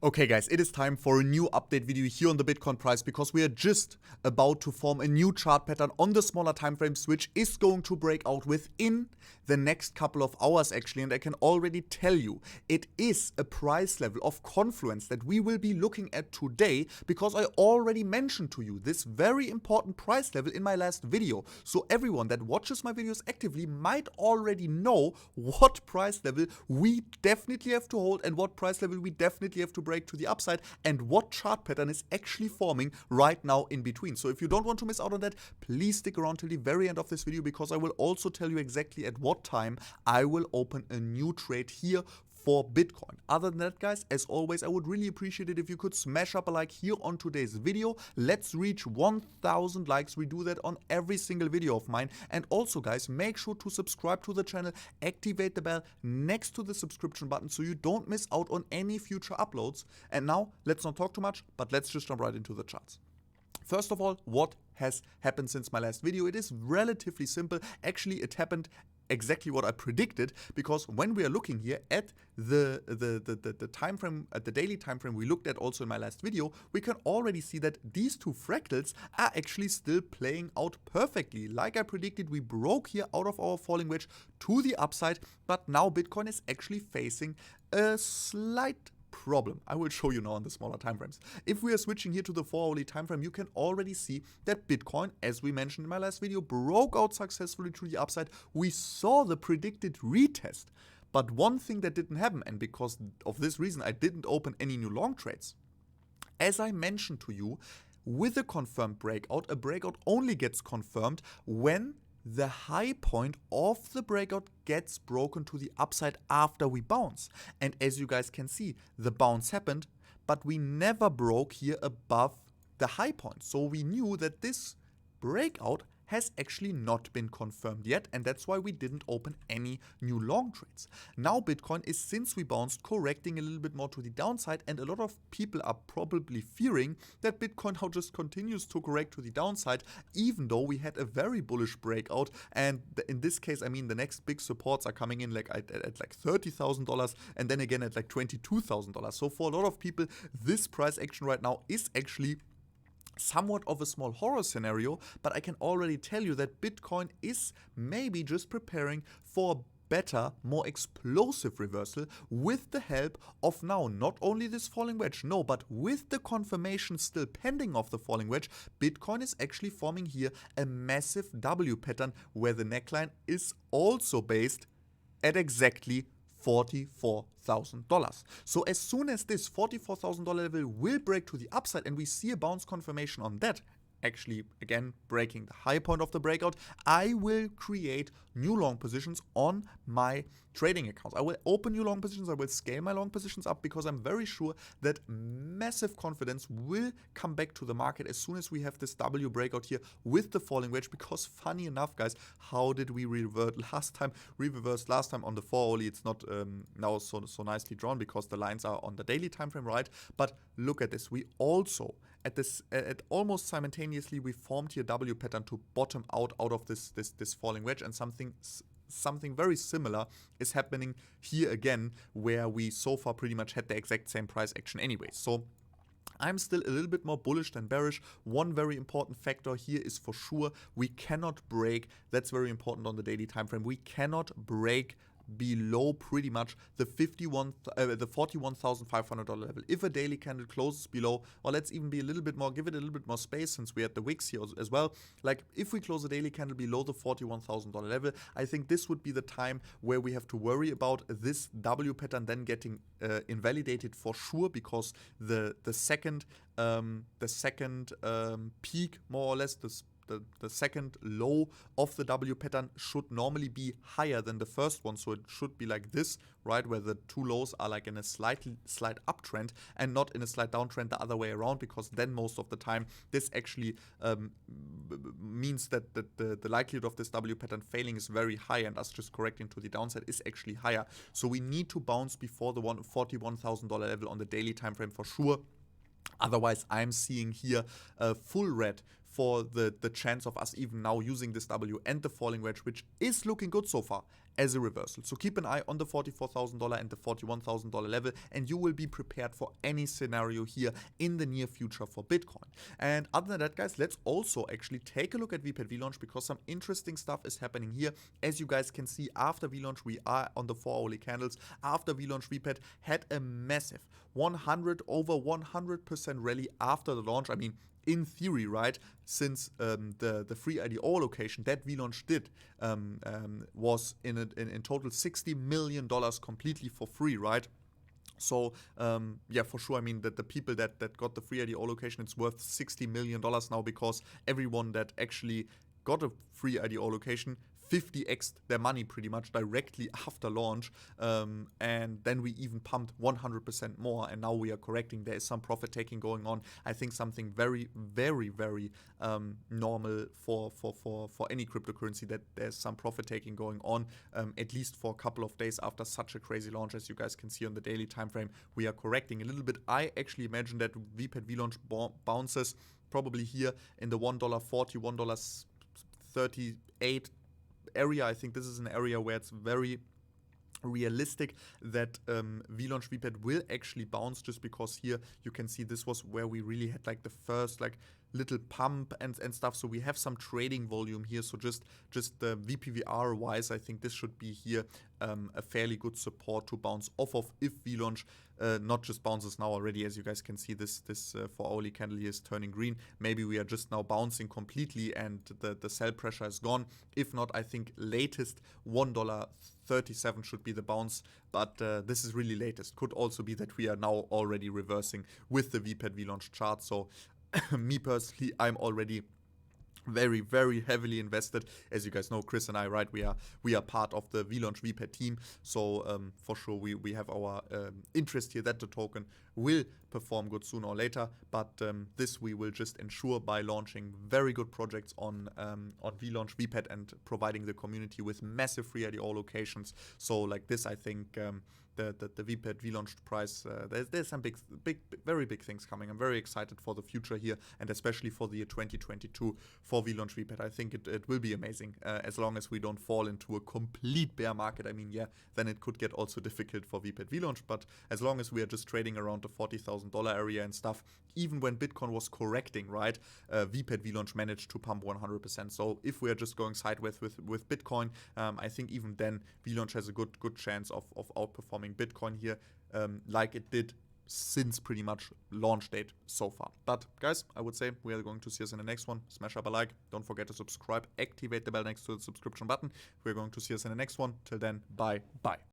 Okay guys, it is time for a new update video here on the Bitcoin price because we are just about to form a new chart pattern on the smaller time frames which is going to break out within the next couple of hours actually, and I can already tell you it is a price level of confluence that we will be looking at today because I already mentioned to you this very important price level in my last video. So everyone that watches my videos actively might already know what price level we definitely have to hold and what price level we definitely have to break to the upside and what chart pattern is actually forming right now in between. So if you don't want to miss out on that, please stick around till the very end of this video because I will also tell you exactly at what time I will open a new trade here for Bitcoin. Other than that, guys, as always, I would really appreciate it if you could smash up a like here on today's video. Let's reach 1,000 likes. We do that on every single video of mine. And also, guys, make sure to subscribe to the channel, activate the bell next to the subscription button so you don't miss out on any future uploads. And now, let's not talk too much, but let's just jump right into the charts. First of all, what has happened since my last video? It is relatively simple. Actually, it happened exactly what I predicted, because when we are looking here at the time frame, at the daily time frame we looked at also in my last video, we can already see that these two fractals are actually still playing out perfectly. Like I predicted, we broke here out of our falling wedge to the upside, but now Bitcoin is actually facing a slight problem. I will show you now on the smaller time frames. If we are switching here to the 4-hourly time frame, you can already see that Bitcoin, as we mentioned in my last video, broke out successfully to the upside. We saw the predicted retest, but one thing that didn't happen, and because of this reason I didn't open any new long trades. As I mentioned to you, with a confirmed breakout, a breakout only gets confirmed when the high point of the breakout gets broken to the upside after we bounce. And as you guys can see, the bounce happened, but we never broke here above the high point. So we knew that this breakout has actually not been confirmed yet, and that's why we didn't open any new long trades. Now Bitcoin is, since we bounced, correcting a little bit more to the downside, and a lot of people are probably fearing that Bitcoin now just continues to correct to the downside, even though we had a very bullish breakout. And in this case, I mean, the next big supports are coming in like at like $30,000 and then again at like $22,000. So for a lot of people, this price action right now is actually somewhat of a small horror scenario, but I can already tell you that Bitcoin is maybe just preparing for a better, more explosive reversal with the help of now not only this falling wedge, no, but with the confirmation still pending of the falling wedge, Bitcoin is actually forming here a massive W pattern where the neckline is also based at exactly $44,000. So as soon as this $44,000 level will break to the upside and we see a bounce confirmation on that, actually again breaking the high point of the breakout, I will create new long positions on my trading accounts. I will open new long positions, I will scale my long positions up because I'm very sure that massive confidence will come back to the market as soon as we have this W breakout here with the falling wedge. Because funny enough, guys, how did we revert last time? We reversed last time on the 4-hourly. It's not now so nicely drawn because the lines are on the daily time frame, right? But look at this. We also at almost simultaneously we formed here W pattern to bottom out of this falling wedge, and something very similar is happening here again, where we so far pretty much had the exact same price action anyway. So I'm still a little bit more bullish than bearish. One very important factor here is for sure we cannot break, that's very important on the daily time frame, we cannot break below pretty much the $41,500 level. If a daily candle closes below, or let's even be a little bit more, give it a little bit more space since we had the wicks here as well. Like if we close a daily candle below the $41,000 level, I think this would be the time where we have to worry about this W pattern then getting invalidated for sure, because the second peak, more or less, the second low of the W pattern should normally be higher than the first one. So it should be like this, right, where the two lows are like in a slight uptrend and not in a slight downtrend the other way around, because then most of the time this actually means that the likelihood of this W pattern failing is very high, and us just correcting to the downside is actually higher. So we need to bounce before the $41,000 level on the daily time frame for sure. Otherwise, I'm seeing here a full red for the chance of us even now using this W and the falling wedge, which is looking good so far. as a reversal. So keep an eye on the $44,000 and the $41,000 level, and you will be prepared for any scenario here in the near future for Bitcoin. And other than that, guys, let's also actually take a look at VPAD VLaunch, because some interesting stuff is happening here. As you guys can see, after VLaunch, we are on the 4-hourly candles. After VLaunch, VPAD had a massive over 100% rally after the launch. I mean, in theory, right, since the free IDO allocation that VLaunch did was in total $60 million completely for free, right? So, yeah, for sure, I mean, that the people that got the free IDO allocation, it's worth $60 million now, because everyone that actually got a free IDO allocation 50x'd their money pretty much directly after launch, and then we even pumped 100% more, and now we are correcting. There is some profit taking going on. I think something very, very, very normal for any cryptocurrency, that there's some profit taking going on, at least for a couple of days after such a crazy launch. As you guys can see on the daily time frame, we are correcting a little bit. I actually imagine that VPAD VLaunch bounces probably here in the $1.40, $1.38 area. I think this is an area where it's very realistic that VLaunch VPAD will actually bounce, just because here you can see this was where we really had like the first like little pump and stuff. So we have some trading volume here. So just VPVR wise, I think this should be here a fairly good support to bounce off of if VLaunch not just bounces now already. As you guys can see, this 4-hourly candle here is turning green. Maybe we are just now bouncing completely and the sell pressure is gone. If not, I think latest $1.37 should be the bounce, but this is really latest. Could also be that we are now already reversing with the VPAD VLaunch chart. So me personally, I'm already very, very heavily invested. As you guys know, Chris and I, right, we are part of the VLaunch VPAD team. So for sure we have our interest here that the token will perform good sooner or later. But this we will just ensure by launching very good projects on VLaunch VPAD and providing the community with massive free IDO locations. So like this, I think the VPAD VLaunch price, there's some very big things coming. I'm very excited for the future here, and especially for the year 2022 for VLaunch VPAD. I think it will be amazing, as long as we don't fall into a complete bear market. I mean, yeah, then it could get also difficult for VPAD VLaunch, but as long as we are just trading around the $40,000 area and stuff, even when Bitcoin was correcting, right, VPAD VLaunch managed to pump 100%. So if we are just going sideways with Bitcoin, I think even then VLaunch has a good chance of outperforming Bitcoin here, like it did since pretty much launch date so far. But guys, I would say we are going to see us in the next one. Smash up a like, don't forget to subscribe, activate the bell next to the subscription button. We're going to see us in the next one. Till then, bye.